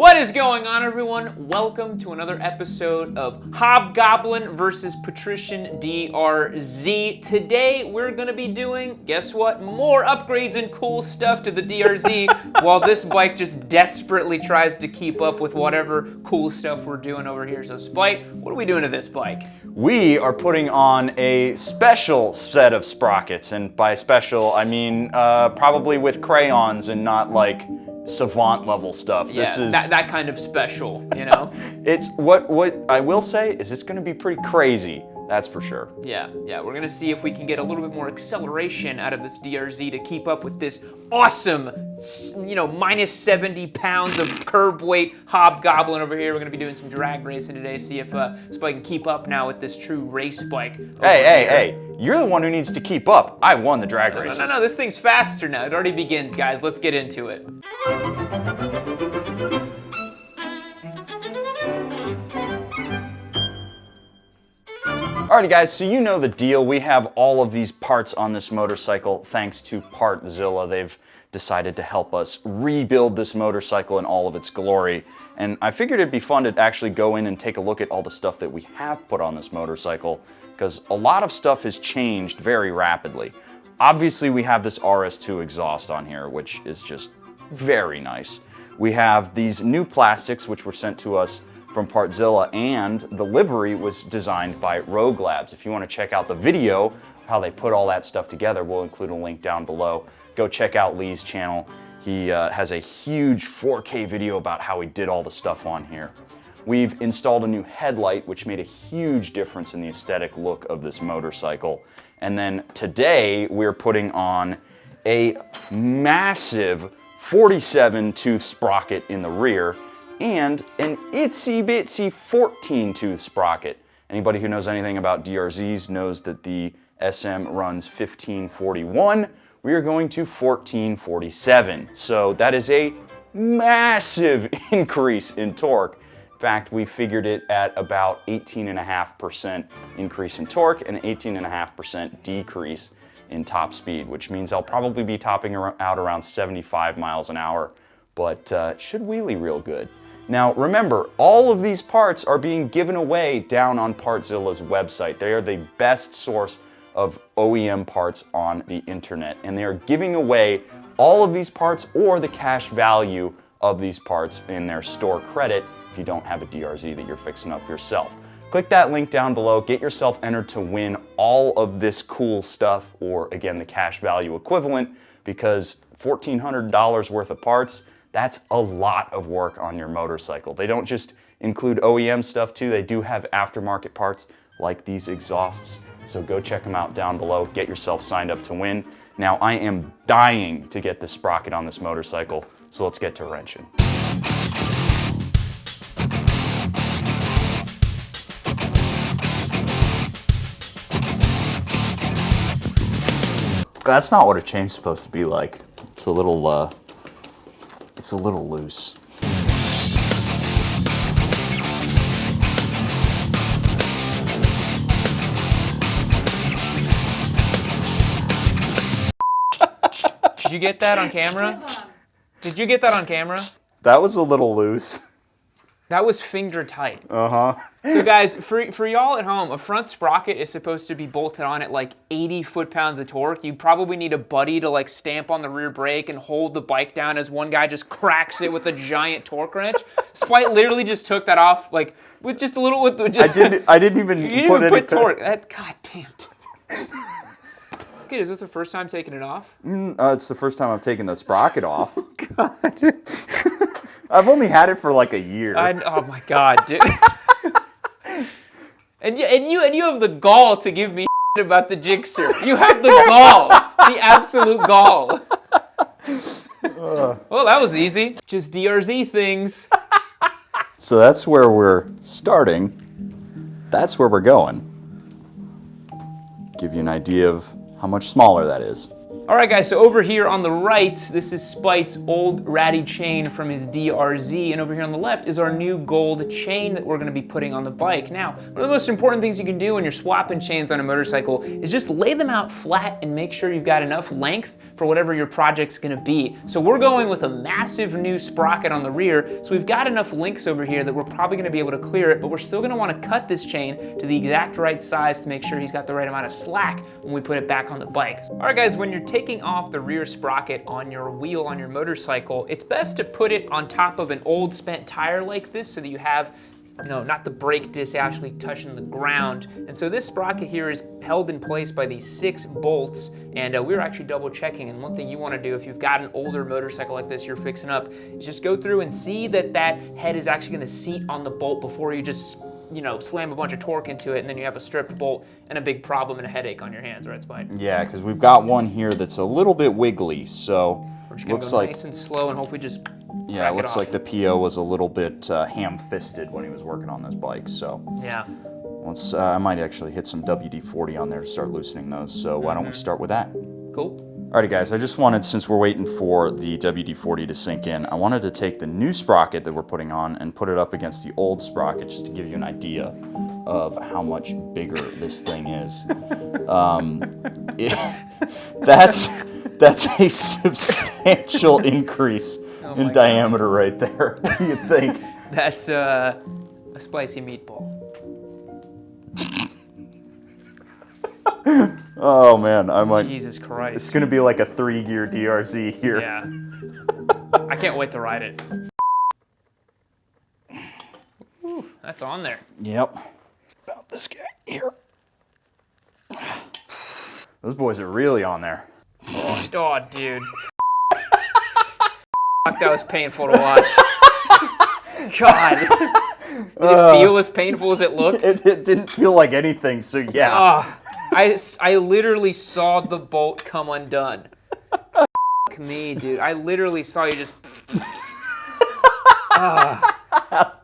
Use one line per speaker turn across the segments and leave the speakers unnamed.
What is going on, everyone? Welcome to another episode of Hobgoblin versus Patrician DRZ. Today, we're gonna be doing, guess what? More upgrades and cool stuff to the DRZ while this bike just desperately tries to keep up with whatever cool stuff we're doing over here. So, Spite, what are we doing to this bike?
We are putting on a special set of sprockets, and by special, I mean probably with crayons and not like savant level stuff.
Yeah,
this is
that kind of special, you know?
It's what I will say is it's going to be pretty crazy. That's for sure.
Yeah, we're gonna see if we can get a little bit more acceleration out of this DRZ to keep up with this awesome, minus 70 pounds of curb weight Hobgoblin over here. We're gonna be doing some drag racing today, see if Spike can keep up now with this true race bike.
Hey, you're the one who needs to keep up. I won the drag races.
No, this thing's faster now. It already begins, guys. Let's get into it.
Alrighty guys, so you know the deal. We have all of these parts on this motorcycle thanks to Partzilla. They've decided to help us rebuild this motorcycle in all of its glory. And I figured it'd be fun to actually go in and take a look at all the stuff that we have put on this motorcycle, because a lot of stuff has changed very rapidly. Obviously we have this RS2 exhaust on here, which is just very nice. We have these new plastics which were sent to us from Partzilla, and the livery was designed by Rogue Labs. If you want to check out the video of how they put all that stuff together, we'll include a link down below. Go check out Lee's channel. He has a huge 4K video about how he did all the stuff on here. We've installed a new headlight, which made a huge difference in the aesthetic look of this motorcycle. And then today, we're putting on a massive 47 tooth sprocket in the rear, and an itsy bitsy 14 tooth sprocket. Anybody who knows anything about DRZs knows that the SM runs 1541. We are going to 1447. So that is a massive increase in torque. In fact, we figured it at about 18.5% increase in torque and 18.5% decrease in top speed, which means I'll probably be topping out around 75 miles an hour, but should wheelie real good. Now remember, all of these parts are being given away down on Partzilla's website. They are the best source of OEM parts on the internet, and they are giving away all of these parts or the cash value of these parts in their store credit if you don't have a DRZ that you're fixing up yourself. Click that link down below, get yourself entered to win all of this cool stuff, or again, the cash value equivalent, because $1,400 worth of parts, that's a lot of work on your motorcycle. They don't just include OEM stuff too, they do have aftermarket parts like these exhausts. So go check them out down below, get yourself signed up to win. Now I am dying to get this sprocket on this motorcycle, so let's get to wrenching. That's not what a chain's supposed to be like. It's a little loose.
Did you get that on camera? Did you get that on camera?
That was a little loose.
That was finger tight.
Uh-huh.
So guys, for y'all at home, a front sprocket is supposed to be bolted on at like 80 foot-pounds of torque. You probably need a buddy to like stamp on the rear brake and hold the bike down as one guy just cracks it with a giant torque wrench. Spite literally just took that off like with just a little.
I didn't even
put torque. God damn. Okay, is this the first time taking it off?
It's the first time I've taken the sprocket off.
Oh, God.
I've only had it for like a year.
Oh my God, dude. and you have the gall to give me about the Jigsaw. You have the gall, the absolute gall. Well, that was easy. Just DRZ things.
So that's where we're starting. That's where we're going. Give you an idea of how much smaller that is.
All right, guys, so over here on the right, this is Spite's old ratty chain from his DRZ, and over here on the left is our new gold chain that we're gonna be putting on the bike. Now, one of the most important things you can do when you're swapping chains on a motorcycle is just lay them out flat and make sure you've got enough length for whatever your project's gonna be. So we're going with a massive new sprocket on the rear, so we've got enough links over here that we're probably gonna be able to clear it, but we're still gonna wanna cut this chain to the exact right size to make sure he's got the right amount of slack when we put it back on the bike. All right guys, when you're taking off the rear sprocket on your wheel on your motorcycle, it's best to put it on top of an old spent tire like this so that you have, you know, not the brake disc actually touching the ground. And so this sprocket here is held in place by these 6 bolts, and we were actually double checking. And one thing you want to do if you've got an older motorcycle like this you're fixing up is just go through and see that that head is actually going to seat on the bolt before you just, you know, slam a bunch of torque into it, and then you have a stripped bolt and a big problem and a headache on your hands, right, Spike?
Yeah, because we've got one here that's a little bit wiggly, so
we're just gonna
looks
go
like
nice and slow and hopefully just
yeah, it looks like the PO was a little bit ham-fisted when he was working on this bike. So
yeah,
let's. I might actually hit some WD-40 on there to start loosening those. So why don't we start with that?
Cool.
Alrighty guys, I just wanted, since we're waiting for the WD-40 to sink in, I wanted to take the new sprocket that we're putting on and put it up against the old sprocket just to give you an idea of how much bigger this thing is. That's a substantial increase in diameter right there. What do you think?
That's a spicy meatball.
Oh man, I might.
Jesus Christ.
It's gonna be like a 3-gear DRZ here.
Yeah. I can't wait to ride it. Ooh, that's on there.
Yep. About this guy here. Those boys are really on there.
Oh, dude. Fuck, that was painful to watch. God. Did it feel as painful as it looked?
It didn't feel like anything, so yeah.
I literally saw the bolt come undone. Fuck me, dude. I literally saw you just...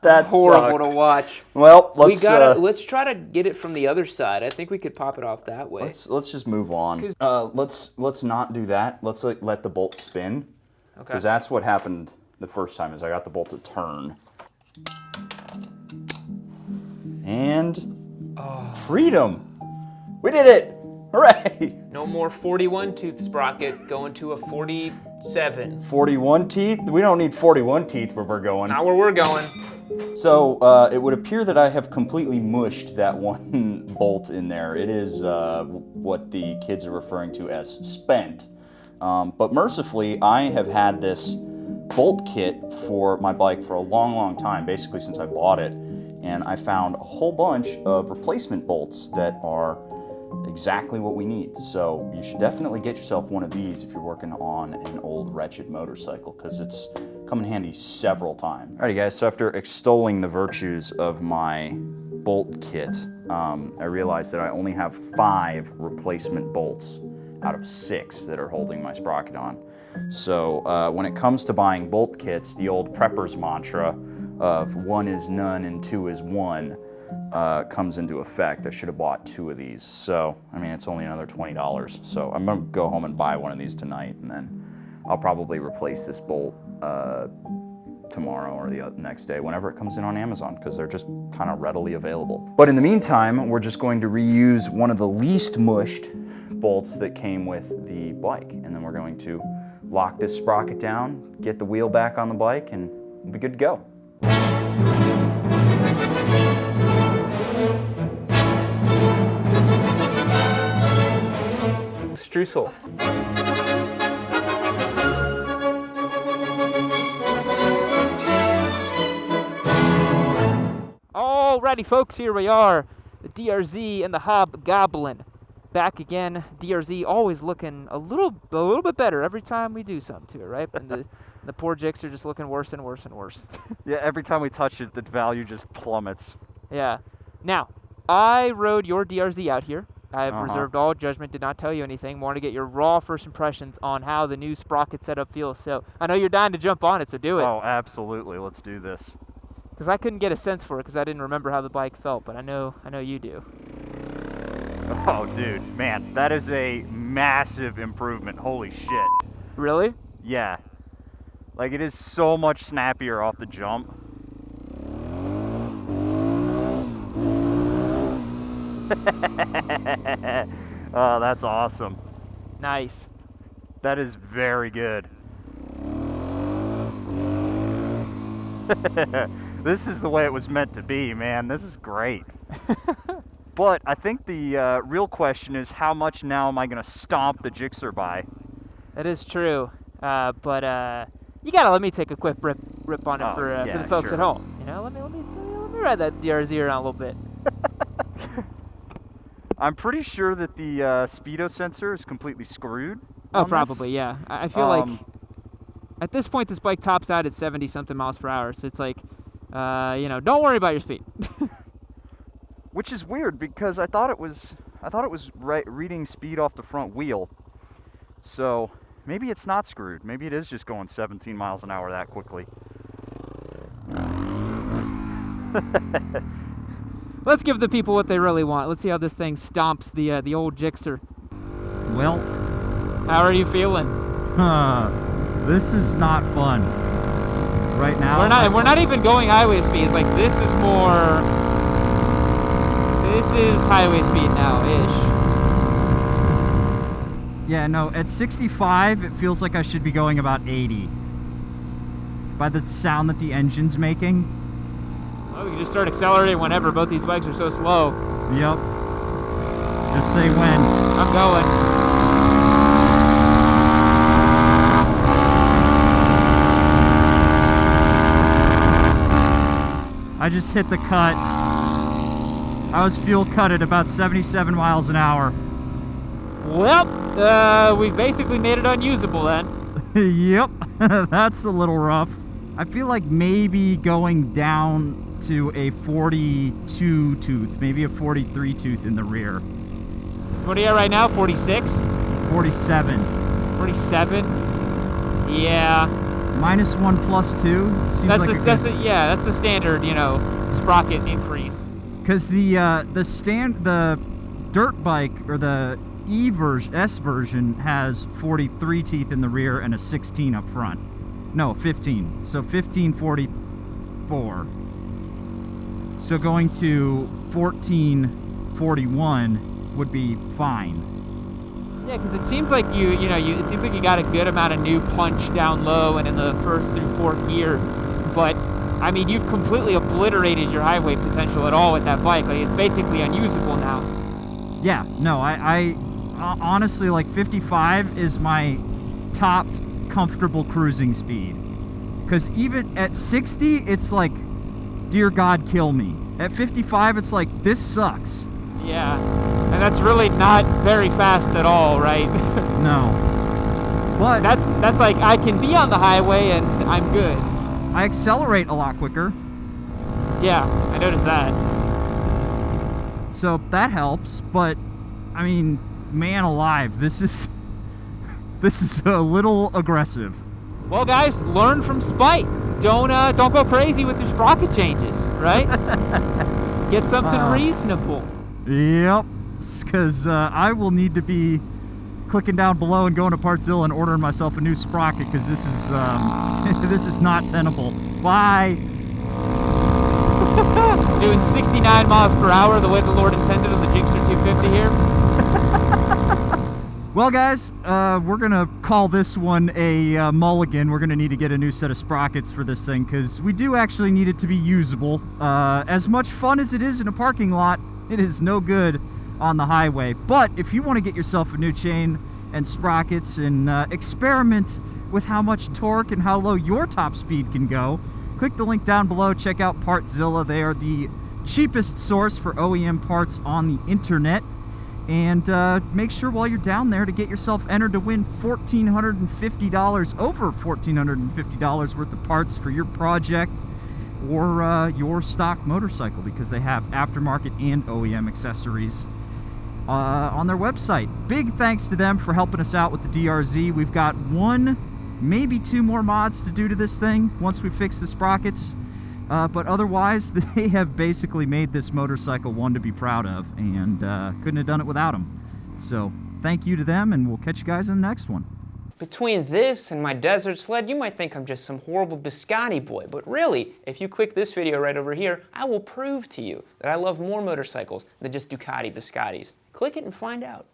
That's
horrible to watch.
Well, let's
try to get it from the other side. I think we could pop it off that way.
Let's just move on. Let's not do that. Let's let the bolt spin.
Okay.
Because that's what happened the first time, is I got the bolt to turn. And freedom. We did it. Hooray.
No more 41 tooth sprocket going to a 47.
41 teeth? We don't need 41 teeth where we're going.
Not where we're going.
So it would appear that I have completely mushed that one bolt in there. It is what the kids are referring to as spent. But mercifully, I have had this bolt kit for my bike for a long, long time, basically since I bought it. And I found a whole bunch of replacement bolts that are exactly what we need. So you should definitely get yourself one of these if you're working on an old wretched motorcycle, because it's come in handy several times. Alrighty guys, so after extolling the virtues of my bolt kit, I realized that I only have 5 replacement bolts out of 6 that are holding my sprocket on. So when it comes to buying bolt kits, the old prepper's mantra of 1 is none and 2 is 1 comes into effect. I should have bought 2 of these. So, I mean, it's only another $20. So I'm gonna go home and buy one of these tonight, and then I'll probably replace this bolt tomorrow or the next day, whenever it comes in on Amazon, because they're just kind of readily available. But in the meantime, we're just going to reuse one of the least mushed bolts that came with the bike, and then we're going to lock this sprocket down, get the wheel back on the bike, and we'll be good to go.
Streusel. Alrighty folks, here we are. The DRZ and the Hobgoblin. Back again. DRZ always looking a little bit better every time we do something to it, right? And the poor Jicks are just looking worse and worse and worse.
Yeah, every time we touch it, the value just plummets.
Yeah. Now, I rode your DRZ out here. I've reserved all judgment, did not tell you anything. Want to get your raw first impressions on how the new sprocket setup feels. So I know you're dying to jump on it, so do it.
Oh, absolutely. Let's do this.
Because I couldn't get a sense for it because I didn't remember how the bike felt, but I know you do.
Oh, dude, man, that is a massive improvement. Holy shit.
Really?
Yeah. Like, it is so much snappier off the jump. Oh, that's awesome.
Nice.
That is very good. This is the way it was meant to be, man. This is great. But I think the real question is, how much now am I going to stomp the Gixxer by?
That is true. But you gotta let me take a quick rip on it for the folks at home. You know, let me ride that DRZ around a little bit.
I'm pretty sure that the speedo sensor is completely screwed.
Oh, probably, yeah. I feel like at this point this bike tops out at 70-something miles per hour, so it's like, you know, don't worry about your speed.
Which is weird because I thought it was reading speed off the front wheel. So maybe it's not screwed. Maybe it is just going 17 miles an hour that quickly.
Let's give the people what they really want. Let's see how this thing stomps the old Gixxer.
Well,
how are you feeling?
This is not fun. Right now,
We're not even going highway speed. It's like this is highway speed now-ish.
Yeah, no, at 65, it feels like I should be going about 80. By the sound that the engine's making.
Well, we can just start accelerating whenever. Both these bikes are so slow.
Yep. Just say when.
I'm going.
I just hit the cut. I was fuel cut at about 77 miles an hour.
Well, we basically made it unusable then.
Yep, that's a little rough. I feel like maybe going down to a 42 tooth, maybe a 43 tooth in the rear.
So what are you at right now? 46?
47.
47? Yeah.
-1 +2 seems like
that's the standard, you know, sprocket increase.
Because the dirt bike or the S version has 43 teeth in the rear and a 16 up front. No, 15. So 15, 44. So going to 14, 41 would be fine.
Yeah, because it seems like it seems like you got a good amount of new punch down low and in the first through fourth gear, but I mean you've completely obliterated your highway potential at all with that bike. Like it's basically unusable now.
Yeah, no, I honestly like 55 is my top comfortable cruising speed. Because even at 60, it's like, dear God, kill me. At 55, it's like, this sucks.
Yeah, and that's really not very fast at all, right?
No. But
that's like, I can be on the highway and I'm good.
I accelerate a lot quicker.
Yeah, I noticed that.
So that helps, but I mean, man alive, this is a little aggressive.
Well, guys, learn from spite. Don't go crazy with your sprocket changes, right? Get something reasonable.
Yep, because I will need to be clicking down below and going to Partzilla and ordering myself a new sprocket because this is this is not tenable. Bye.
Doing 69 miles per hour the way the Lord intended on the Gixxer 250 here.
Well, guys, we're going to call this one a mulligan. We're going to need to get a new set of sprockets for this thing because we do actually need it to be usable. As much fun as it is in a parking lot, it is no good on the highway. But if you want to get yourself a new chain and sprockets and experiment with how much torque and how low your top speed can go, click the link down below. Check out Partzilla. They are the cheapest source for OEM parts on the internet. And make sure while you're down there to get yourself entered to win $1,450, over $1,450 worth of parts for your project or your stock motorcycle, because they have aftermarket and OEM accessories on their website. Big thanks to them for helping us out with the DRZ. We've got one, maybe two more mods to do to this thing once we fix the sprockets. But otherwise, they have basically made this motorcycle one to be proud of, and couldn't have done it without them. So thank you to them, and we'll catch you guys in the next one.
Between this and my desert sled, you might think I'm just some horrible biscotti boy, but really, if you click this video right over here, I will prove to you that I love more motorcycles than just Ducati biscottis. Click it and find out.